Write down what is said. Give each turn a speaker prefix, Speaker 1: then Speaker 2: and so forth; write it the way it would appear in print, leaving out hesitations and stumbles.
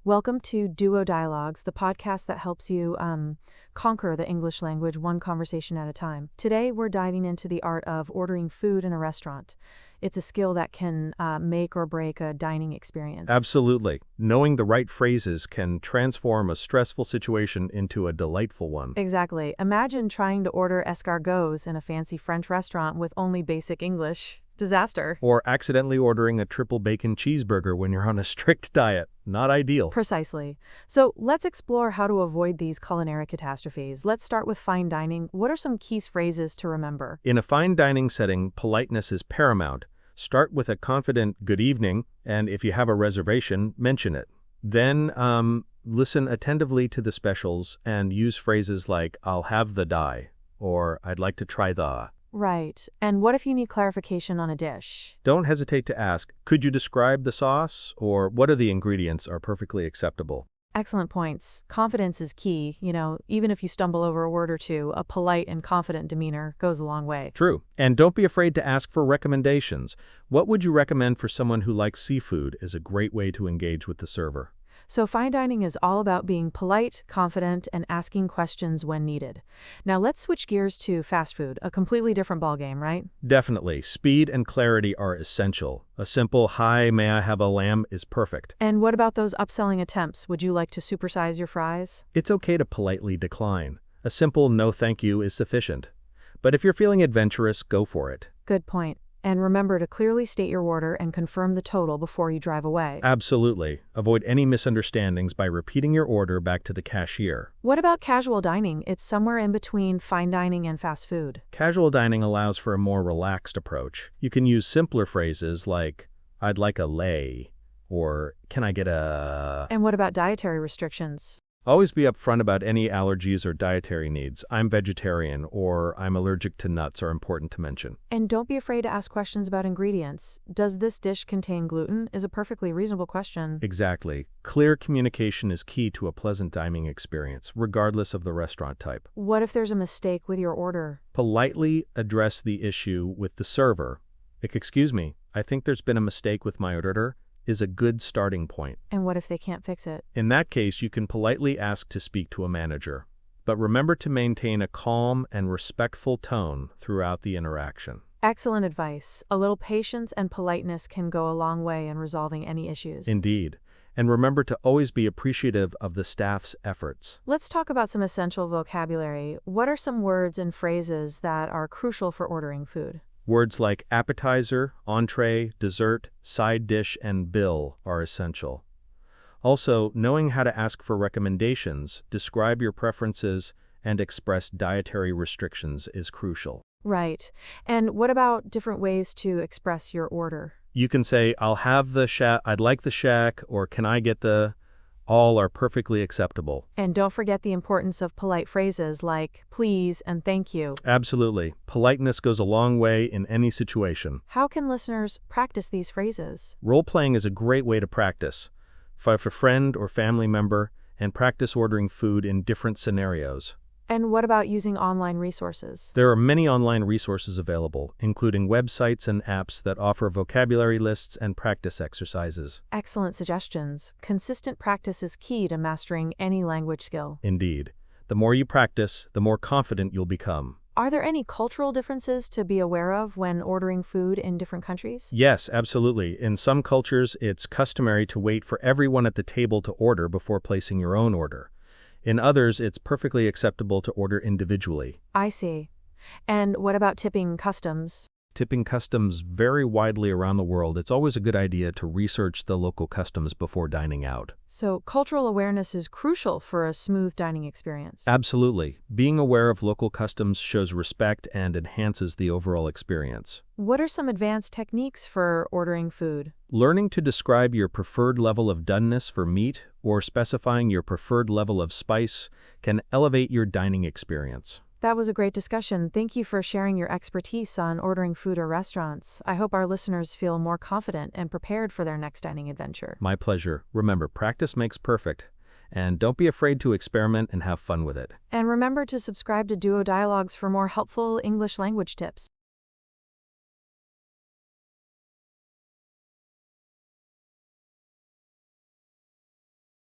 Speaker 1: Welcome to Duo Dialogues, the podcast that helps you conquer the English language one conversation at a time. Today, we're diving into the art of ordering food in a restaurant. It's a skill that can make or break a dining experience.
Speaker 2: Absolutely. Knowing the right phrases can transform a stressful situation into a delightful one.
Speaker 1: Exactly. Imagine trying to order escargots in a fancy French restaurant with only basic English. Disaster.
Speaker 2: Or accidentally ordering a triple bacon cheeseburger when you're on a strict diet. Not ideal.
Speaker 1: Precisely. So let's explore how to avoid these culinary catastrophes. Let's start with fine dining. What are some key phrases to remember?
Speaker 2: In a fine dining setting, politeness is paramount. Start with a confident good evening, and if you have a reservation, mention it. Then, listen attentively to the specials and use phrases like, I'll have the die, or I'd like to try the.
Speaker 1: Right. And what if you need clarification on a dish?
Speaker 2: Don't hesitate to ask, could you describe the sauce? Or what are the ingredients are perfectly acceptable?
Speaker 1: Excellent points. Confidence is key. Even if you stumble over a word or two, a polite and confident demeanor goes a long way.
Speaker 2: True. And don't be afraid to ask for recommendations. What would you recommend for someone who likes seafood is a great way to engage with the server.
Speaker 1: So fine dining is all about being polite, confident, and asking questions when needed. Now let's switch gears to fast food, a completely different ballgame, right?
Speaker 2: Definitely. Speed and clarity are essential. A simple, hi, may I have a lamb is perfect.
Speaker 1: And what about those upselling attempts? Would you like to supersize your fries?
Speaker 2: It's okay to politely decline. A simple no thank you is sufficient. But if you're feeling adventurous, go for it.
Speaker 1: Good point. And remember to clearly state your order and confirm the total before you drive away.
Speaker 2: Absolutely. Avoid any misunderstandings by repeating your order back to the cashier.
Speaker 1: What about casual dining? It's somewhere in between fine dining and fast food.
Speaker 2: Casual dining allows for a more relaxed approach. You can use simpler phrases like, I'd like a lay, or can I get a...
Speaker 1: And what about dietary restrictions?
Speaker 2: Always be upfront about any allergies or dietary needs. I'm vegetarian or I'm allergic to nuts are important to mention.
Speaker 1: And don't be afraid to ask questions about ingredients. Does this dish contain gluten? Is a perfectly reasonable question.
Speaker 2: Exactly. Clear communication is key to a pleasant dining experience, regardless of the restaurant type.
Speaker 1: What if there's a mistake with your order?
Speaker 2: Politely address the issue with the server. Excuse me, I think there's been a mistake with my order. Is a good starting point.
Speaker 1: And what if they can't fix it?
Speaker 2: In that case, you can politely ask to speak to a manager. But remember to maintain a calm and respectful tone throughout the interaction.
Speaker 1: Excellent advice. A little patience and politeness can go a long way in resolving any issues.
Speaker 2: Indeed. And remember to always be appreciative of the staff's efforts.
Speaker 1: Let's talk about some essential vocabulary. What are some words and phrases that are crucial for ordering food?
Speaker 2: Words like appetizer, entree, dessert, side dish, and bill are essential. Also, knowing how to ask for recommendations, describe your preferences, and express dietary restrictions is crucial.
Speaker 1: Right. And what about different ways to express your order?
Speaker 2: You can say, I'll have the shack, I'd like the shack, or can I get the... All are perfectly acceptable.
Speaker 1: And don't forget the importance of polite phrases like please and thank you.
Speaker 2: Absolutely. Politeness goes a long way in any situation.
Speaker 1: How can listeners practice these phrases?
Speaker 2: Role-playing is a great way to practice. Find a friend or family member and practice ordering food in different scenarios.
Speaker 1: And what about using online resources?
Speaker 2: There are many online resources available, including websites and apps that offer vocabulary lists and practice exercises.
Speaker 1: Excellent suggestions. Consistent practice is key to mastering any language skill.
Speaker 2: Indeed. The more you practice, the more confident you'll become.
Speaker 1: Are there any cultural differences to be aware of when ordering food in different countries?
Speaker 2: Yes, absolutely. In some cultures, it's customary to wait for everyone at the table to order before placing your own order. In others, it's perfectly acceptable to order individually.
Speaker 1: I see. And what about tipping customs?
Speaker 2: Tipping customs vary widely around the world. It's always a good idea to research the local customs before dining out.
Speaker 1: So cultural awareness is crucial for a smooth dining experience.
Speaker 2: Absolutely. Being aware of local customs shows respect and enhances the overall experience.
Speaker 1: What are some advanced techniques for ordering food?
Speaker 2: Learning to describe your preferred level of doneness for meat or specifying your preferred level of spice can elevate your dining experience.
Speaker 1: That was a great discussion. Thank you for sharing your expertise on ordering food or restaurants. I hope our listeners feel more confident and prepared for their next dining adventure.
Speaker 2: My pleasure. Remember, practice makes perfect. And don't be afraid to experiment and have fun with it.
Speaker 1: And remember to subscribe to Duo Dialogues for more helpful English language tips.